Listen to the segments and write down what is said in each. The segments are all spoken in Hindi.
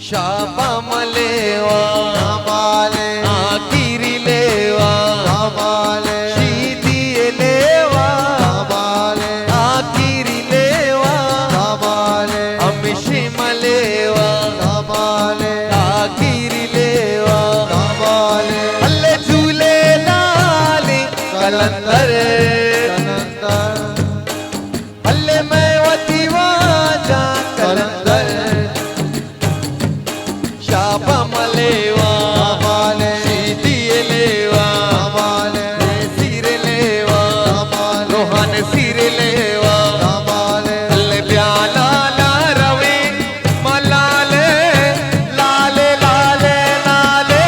शाबा मलेवा माले आखिरी लेवा माले शीदी लेवा माले आखिरी लेवा माले अमिशी मलेवा माले आखिरी लेवा माले अल्ले झूले लाले कलंदर अल्ले मैं वतीवा जा कलंदर शाबा मलेवा माले शीदी लेवा माले सिर लेवा रोहन सिर लेवा माले अल्ले ब्याला ला रवे मलाले लाले लाले लाले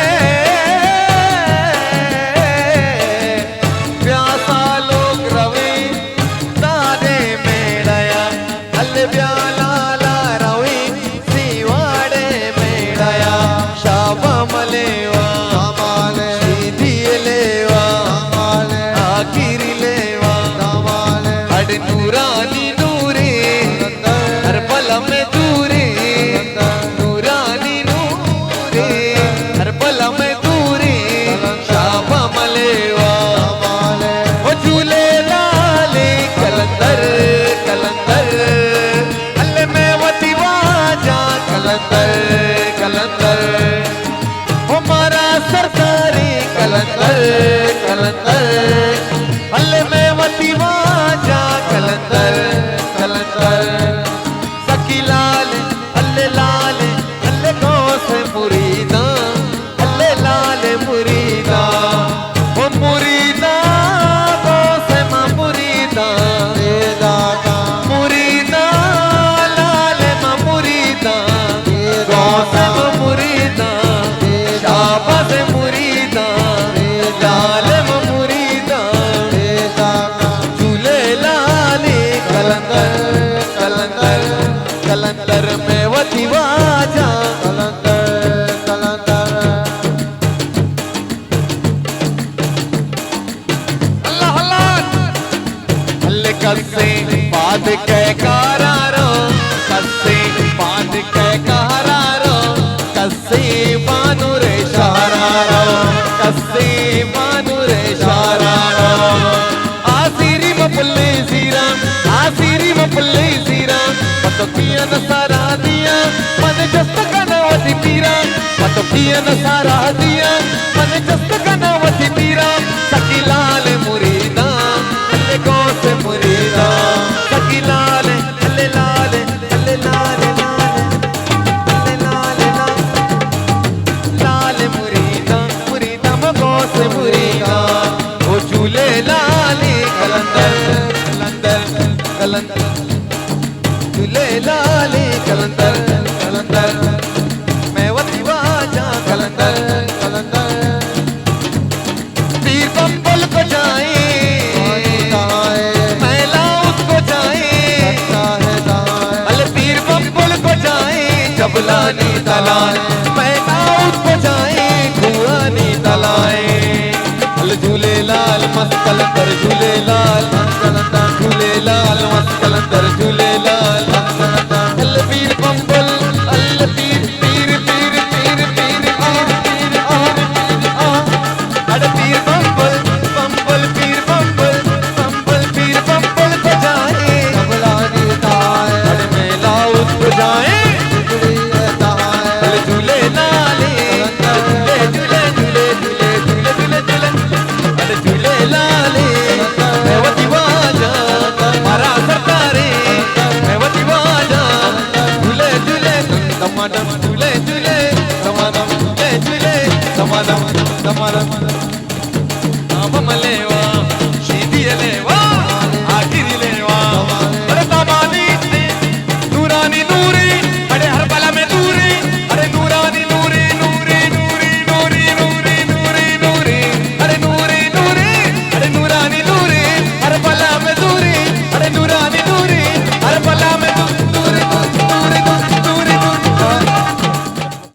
प्यासा लोग रवे दादे मेड़या अल्ले ब्याला ला रवे सीवाड़े मेड़या शाबा मलेवा माले शीदी लेवा माले आखिरी लेवा माले अड नूरानी नूरे हर पल में दूरे नूरानी नूरे हर पल में दूरे शाबा मलेवा माले वो झूले लाले कलंदर कलंदर अल्ले में वती वाजा कलंदर कलंदर हमारा सरकारी कलंदर कलंदर अल्ले में वती वाजा कलंदर कलंदर सकी लाल अल्ले गौस मुरीदा अल्ले लाल मुरीदा ओ मुरीदा गौस मा मुरीदा दादा मुरीदा लाल मा मुरीदा गौस मा मुरीदा शाबाश मुरीदा लाल मा मुरीदा झूले लाले कलंदर कलंदर कलंदर में वती वाजा कलंदर कलंदर अल्लाह अल्लाह अल्ले कस्से बाद के करारो कस्से बाद के करारो कस्से बानु रे शहरारो कस्से बानु रे शहरारो आसिरी मपल्ले सीरा आसिरी मपल्ले सीरा पतो किया न सारा दिया मन जस्त कनवती पीरा पतो किया न सारा दिया मन जस्त कनवती पीरा सकी लाल मुरीदा अल्ले गौस मुरीदा सकी लाल अल्ले लाल अल्ले लाल अल्ले लाल लाल मुरीदा मुरीदा म गौस मुरीदा ओ झूले लाले कलंदर कलंदर कलंदर झूले लाले कलंदर कलंदर मैं वती वाजा कलंदर कलंदर पीर बम्बल को जाए मैला उसको जाए अल पीर बम्बल को जाए जबलानी दलाल मैला उसको जाए कुआनी दलाए अल झूले लाल मस्त कलंदर झूले लाल मस्त कलंदर